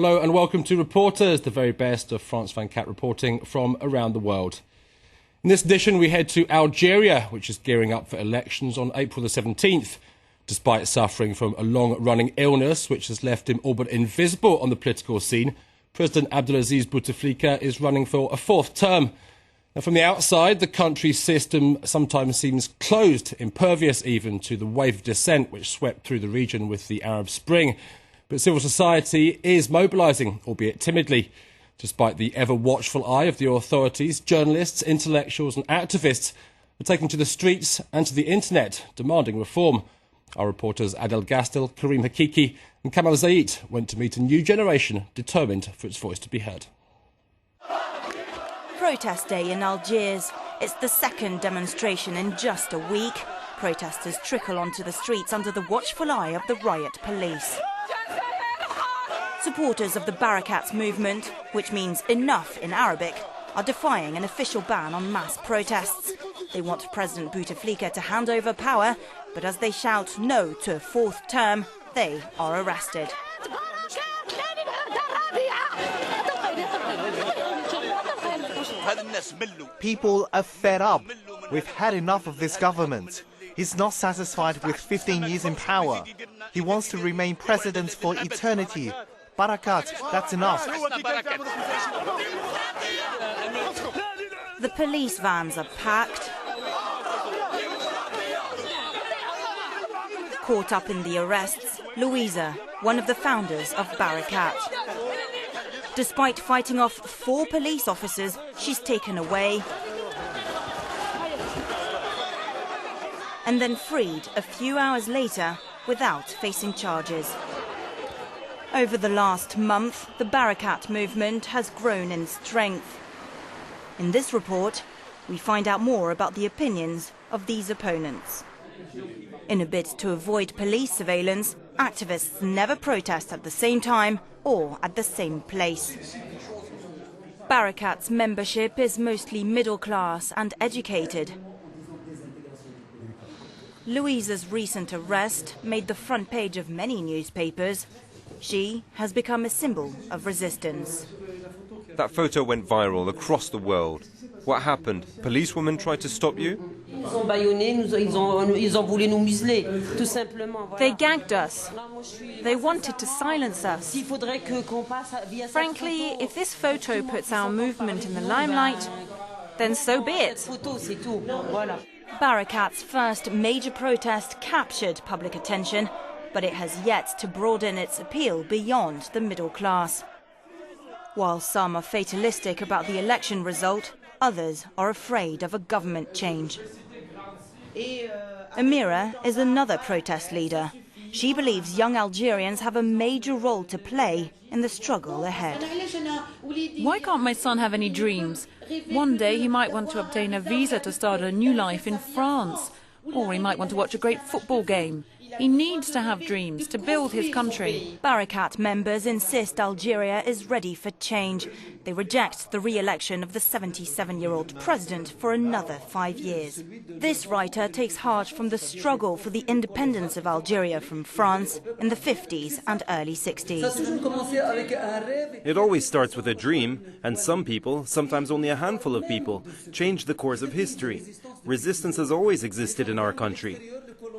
Hello and welcome to Reporters, the very best of France 24 reporting from around the world. In this edition we head to Algeria, which is gearing up for elections on April the 17th. Despite suffering from a long-running illness which has left him all but invisible on the political scene, President Abdelaziz Bouteflika is running for a fourth term. Now, from the outside, the country's system sometimes seems closed, impervious even to the wave of dissent which swept through the region with the Arab Spring. But civil society is mobilising, albeit timidly. Despite the ever-watchful eye of the authorities, journalists, intellectuals and activists are taking to the streets and to the internet, demanding reform. Our reporters Adel Gastel, Karim Hakiki and Kamal Zaid went to meet a new generation determined for its voice to be heard. Protest Day in Algiers. It's the second demonstration in just a week. Protesters trickle onto the streets under the watchful eye of the riot police. Supporters of the Barakats movement, which means enough in Arabic, are defying an official ban on mass protests. They want President Bouteflika to hand over power, but as they shout no to a fourth term, they are arrested. People are fed up. We've had enough of this government. He's not satisfied with 15 years in power. He wants to remain president for eternity. Barakat, that's enough. The police vans are packed. Caught up in the arrests, Louisa, one of the founders of Barakat. Despite fighting off 4 police officers, she's taken away and then freed a few hours later without facing charges. Over the last month, the Barakat movement has grown in strength. In this report, we find out more about the opinions of these opponents. In a bid to avoid police surveillance, activists never protest at the same time or at the same place. Barakat's membership is mostly middle class and educated. Louisa's recent arrest made the front page of many newspapers. She has become a symbol of resistance. That photo went viral across the world. What happened? Policewomen tried to stop you? They gagged us. They wanted to silence us. Frankly, if this photo puts our movement in the limelight, then so be it. Barakat's first major protest captured public attention, but it has yet to broaden its appeal beyond the middle class. While some are fatalistic about the election result, others are afraid of a government change. Amira is another protest leader. She believes young Algerians have a major role to play in the struggle ahead. Why can't my son have any dreams? One day he might want to obtain a visa to start a new life in France, or he might want to watch a great football game. He needs to have dreams to build his country. Barakat members insist Algeria is ready for change. They reject the re-election of the 77-year-old president for another 5 years. This writer takes heart from the struggle for the independence of Algeria from France in the 50s and early 60s. It always starts with a dream, and some people, sometimes only a handful of people, change the course of history. Resistance has always existed in our country.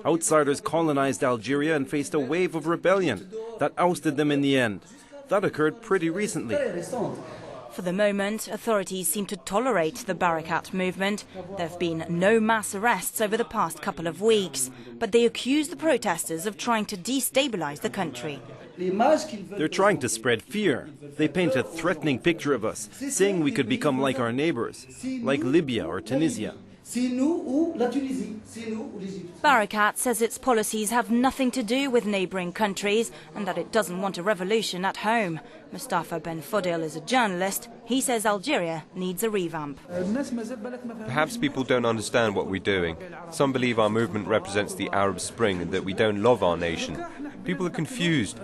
Outsiders colonized Algeria and faced a wave of rebellion that ousted them in the end. That occurred pretty recently. For the moment, authorities seem to tolerate the Barakat movement. There have been no mass arrests over the past couple of weeks, but they accuse the protesters of trying to destabilize the country. They're trying to spread fear. They paint a threatening picture of us, saying we could become like our neighbors, like Libya or Tunisia. Barakat says its policies have nothing to do with neighbouring countries and that it doesn't want a revolution at home. Mustafa Ben Fodil is a journalist. He says Algeria needs a revamp. Perhaps people don't understand what we're doing. Some believe our movement represents the Arab Spring and that we don't love our nation. People are confused,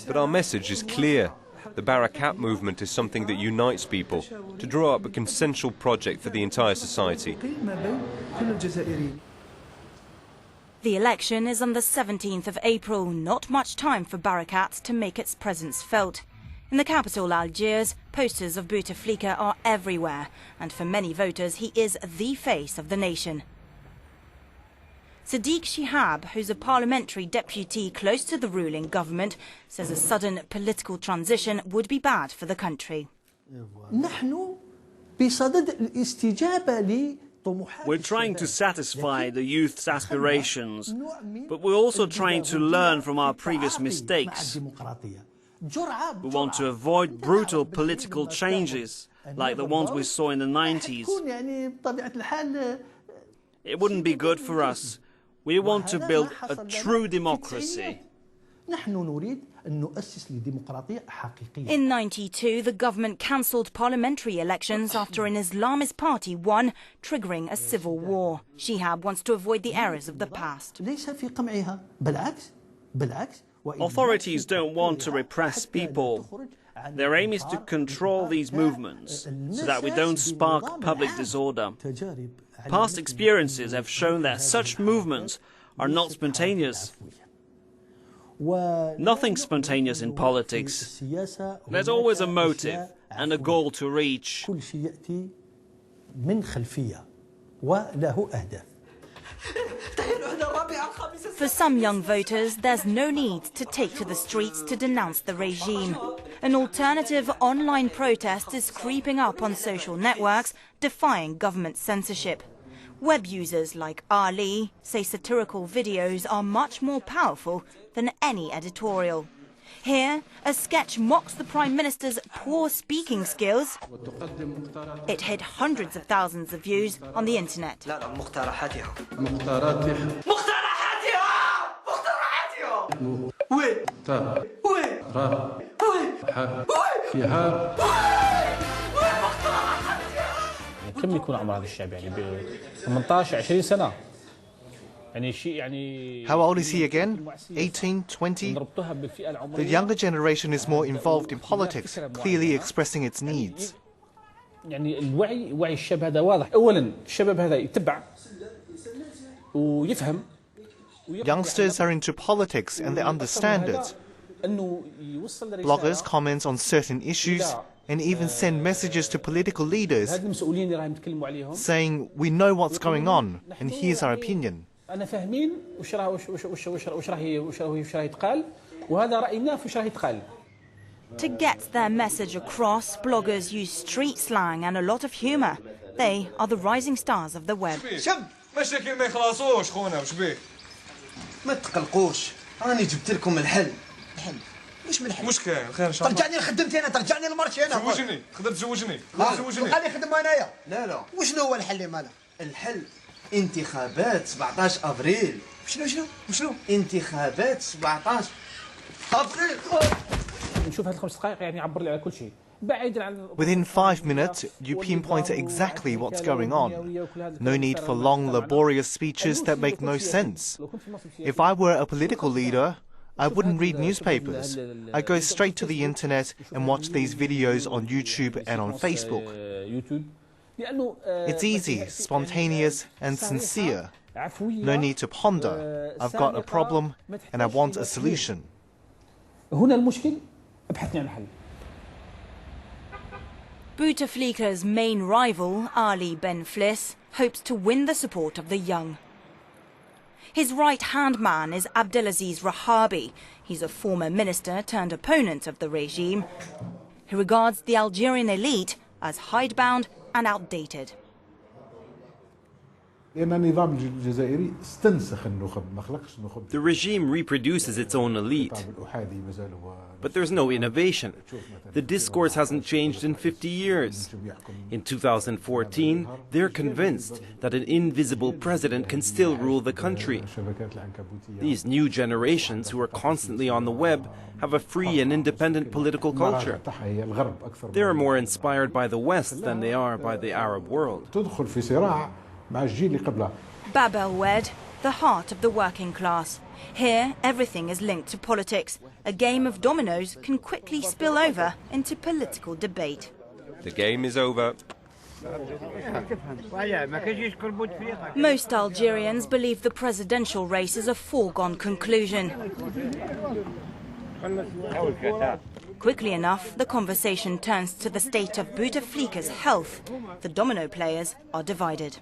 but our message is clear. The Barakat movement is something that unites people, to draw up a consensual project for the entire society. The election is on the 17th of April, not much time for Barakat to make its presence felt. In the capital, Algiers, posters of Bouteflika are everywhere, and for many voters, he is the face of the nation. Sadiq Shihab, who's a parliamentary deputy close to the ruling government, says a sudden political transition would be bad for the country. We're trying to satisfy the youth's aspirations, but we're also trying to learn from our previous mistakes. We want to avoid brutal political changes like the ones we saw in the 90s. It wouldn't be good for us. We want to build a true democracy. In '92, the government cancelled parliamentary elections after an Islamist party won, triggering a civil war. Shihab wants to avoid the errors of the past. Authorities don't want to repress people. Their aim is to control these movements so that we don't spark public disorder. Past experiences have shown that such movements are not spontaneous. Nothing's spontaneous in politics. There's always a motive and a goal to reach. For some young voters, there's no need to take to the streets to denounce the regime. An alternative online protest is creeping up on social networks, defying government censorship. Web users like Ali say satirical videos are much more powerful than any editorial. Here, a sketch mocks the Prime Minister's poor speaking skills. It hit hundreds of thousands of views on the internet. كم يكون عمر هذا الشاب يعني 18 20 سنة يعني شيء يعني How old is he again? 18, 20? The younger generation is more involved in politics, clearly expressing its needs. يعني وعي الشاب هذا واضح. أولا الشباب هذا يتبع ويفهم. Youngsters are into politics and they understand it. Bloggers comment on certain issues and even send messages to political leaders saying, we know what's going on and here's our opinion. To get their message across, bloggers use street slang and a lot of humour. They are the rising stars of the web. ما تقلقوش راني جبت لكم الحل. واش من الحل؟ واش كاين؟ خير ان شاء الله. ترجعني لخدمتي انا، ترجعني لمرتي انا. زوجني، تقدر تزوجني. زوجني. خلي نخدم انايا. لا وشنو هو الحل مالا؟ الحل انتخابات 17 افريل. شنو؟ انتخابات 17 افريل. نشوف هاد 5 دقائق يعني يعبر لي على كل شيء. Within 5 minutes, you pinpoint exactly what's going on. No need for long, laborious speeches that make no sense. If I were a political leader, I wouldn't read newspapers. I go straight to the internet and watch these videos on YouTube and on Facebook. It's easy, spontaneous and sincere. No need to ponder. I've got a problem and I want a solution. Bouteflika's main rival, Ali Ben Fliss, hopes to win the support of the young. His right-hand man is Abdelaziz Rahabi. He's a former minister turned opponent of the regime, who regards the Algerian elite as hidebound and outdated. The regime reproduces its own elite, but there's no innovation. The discourse hasn't changed in 50 years. In 2014, they're convinced that an invisible president can still rule the country. These new generations who are constantly on the web have a free and independent political culture. They are more inspired by the West than they are by the Arab world. Bab el-Oued, the heart of the working class. Here, everything is linked to politics. A game of dominoes can quickly spill over into political debate. The game is over. Most Algerians believe the presidential race is a foregone conclusion. Quickly enough, the conversation turns to the state of Bouteflika's health. The domino players are divided.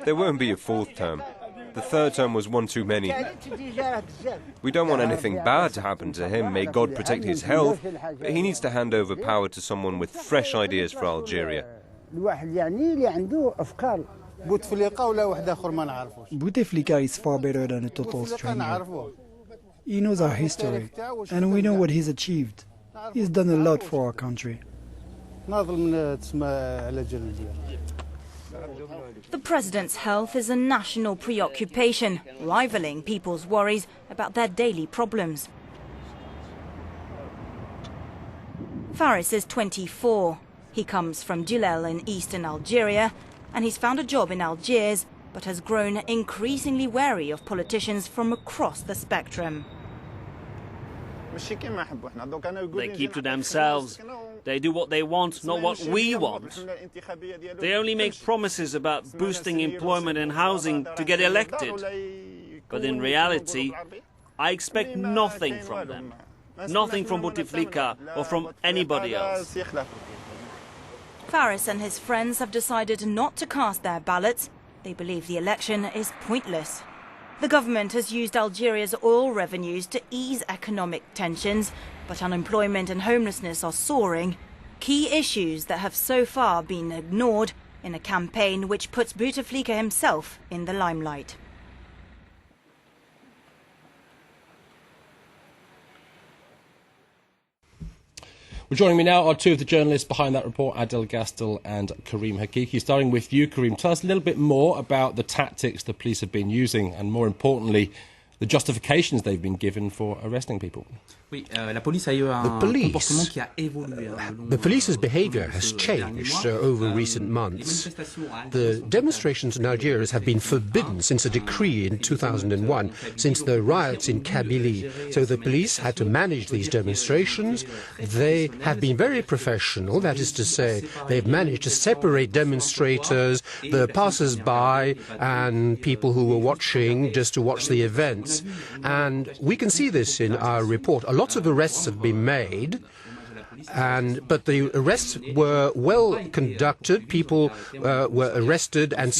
There won't be a fourth term. The third term was one too many. We don't want anything bad to happen to him, may God protect his health, but he needs to hand over power to someone with fresh ideas for Algeria. Bouteflika is far better than a total stranger. He knows our history, and we know what he's achieved. He's done a lot for our country. The president's health is a national preoccupation, rivaling people's worries about their daily problems. Faris is 24. He comes from Djilel in eastern Algeria, and he's found a job in Algiers, but has grown increasingly wary of politicians from across the spectrum. They keep to themselves. They do what they want, not what we want. They only make promises about boosting employment and housing to get elected. But in reality, I expect nothing from them. Nothing from Bouteflika or from anybody else. Faris and his friends have decided not to cast their ballots. They believe the election is pointless. The government has used Algeria's oil revenues to ease economic tensions, but unemployment and homelessness are soaring, key issues that have so far been ignored in a campaign which puts Bouteflika himself in the limelight. Well, joining me now are two of the journalists behind that report, Adel Gastel and Karim Hakiki. Starting with you, Karim, tell us a little bit more about the tactics the police have been using and, more importantly, the justifications they've been given for arresting people. The police's behaviour has changed over recent months. The demonstrations in Algeria have been forbidden since a decree in 2001, since the riots in Kabylie. So the police had to manage these demonstrations. They have been very professional, that is to say, they've managed to separate demonstrators, the passers-by, and people who were watching just to watch the events. And we can see this in our report. Lots of arrests have been made, but the arrests were well conducted. People were arrested and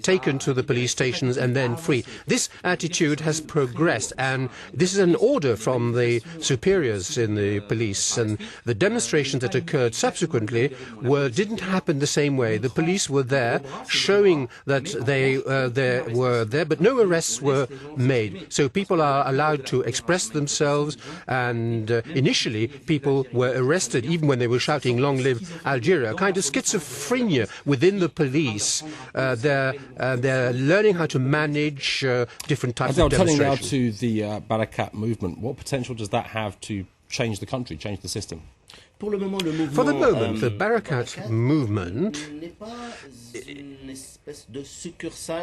taken to the police stations and then free. This attitude has progressed, and this is an order from the superiors in the police. And the demonstrations that occurred subsequently didn't happen the same way. The police were there, showing that they were there, but no arrests were made. So people are allowed to express themselves, and initially people were arrested even when they were shouting "Long live Algeria," a kind of schizophrenia within the police. They're learning how to manage different types of demonstrations. Turning now to the Barakat movement, what potential does that have to change the country, change the system? For the moment, the Barakat movement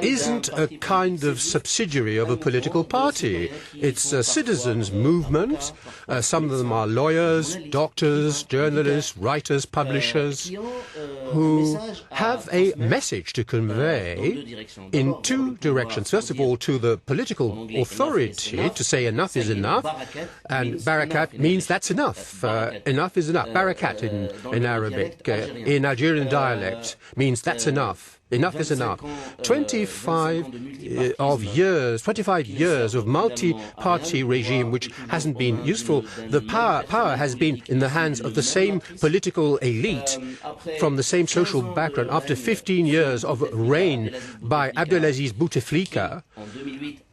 isn't a kind of subsidiary of a political party. It's a citizens' movement. Some of them are lawyers, doctors, journalists, writers, publishers, who have a message to convey in two directions. First of all, to the political authority, to say enough is enough, and Barakat means that's enough. Enough is enough. Barakat in Arabic, in Algerian dialect, means that's enough. Enough is enough. 25 years of multi-party regime which hasn't been useful. The power has been in the hands of the same political elite from the same social background. After 15 years of reign by Abdelaziz Bouteflika,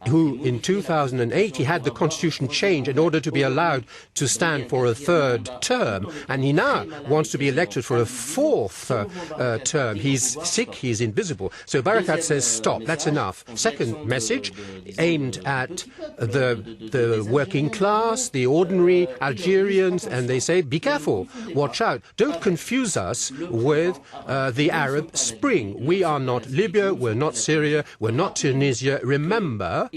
who in 2008 he had the constitution changed in order to be allowed to stand for a third term, and he now wants to be elected for a fourth term. He's sick, he's invisible. So Barakat says, stop, that's enough. Second message, aimed at the working class, the ordinary Algerians, and they say, be careful, watch out, don't confuse us with the Arab Spring. We are not Libya, we're not Syria, we're not Tunisia. Remember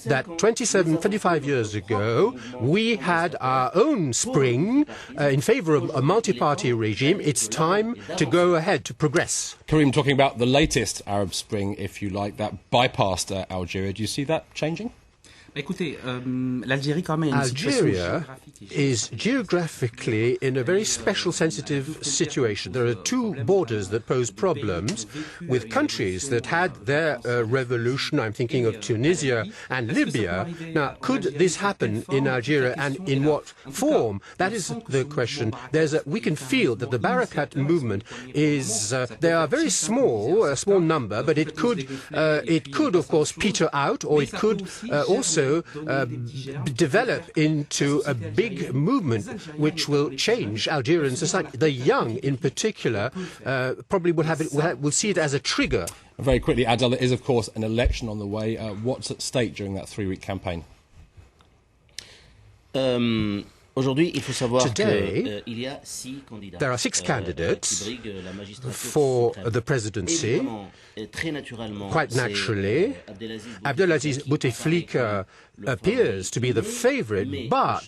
that 25 years ago, we had our own spring in favor of a multi-party regime. It's time to go ahead, to progress. Karim, talking about the latest Arab Spring, if you like, that bypassed Algeria. Do you see that changing? Algeria is geographically in a very special, sensitive situation. There are two borders that pose problems with countries that had their revolution. I'm thinking of Tunisia and Libya. Now, could this happen in Algeria, and in what form? That is the question. We can feel that the Barakat movement is, they are very small, a small number, but it could, of course, peter out, or it could also develop into a big movement which will change Algerian society. The young, in particular, probably will see it as a trigger. Very quickly, Adel, there is, of course, an election on the way. What's at stake during that 3-week campaign? Today, there are 6 candidates for the presidency. Quite naturally, Abdelaziz Bouteflika appears to be the favorite, but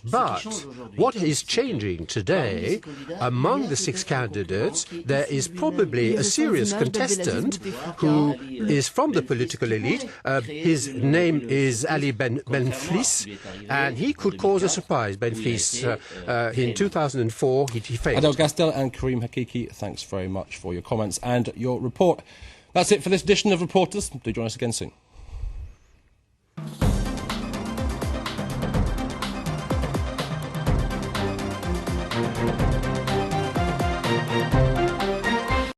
what is changing today, among the 6 candidates, there is probably a serious contestant who is from the political elite. His name is Ali Benflis, and he could cause a surprise. Benflis, in 2004, he failed. Adel Gastel and Karim Hakiki, thanks very much for your comments and your report. That's it for this edition of Reporters. Do join us again soon.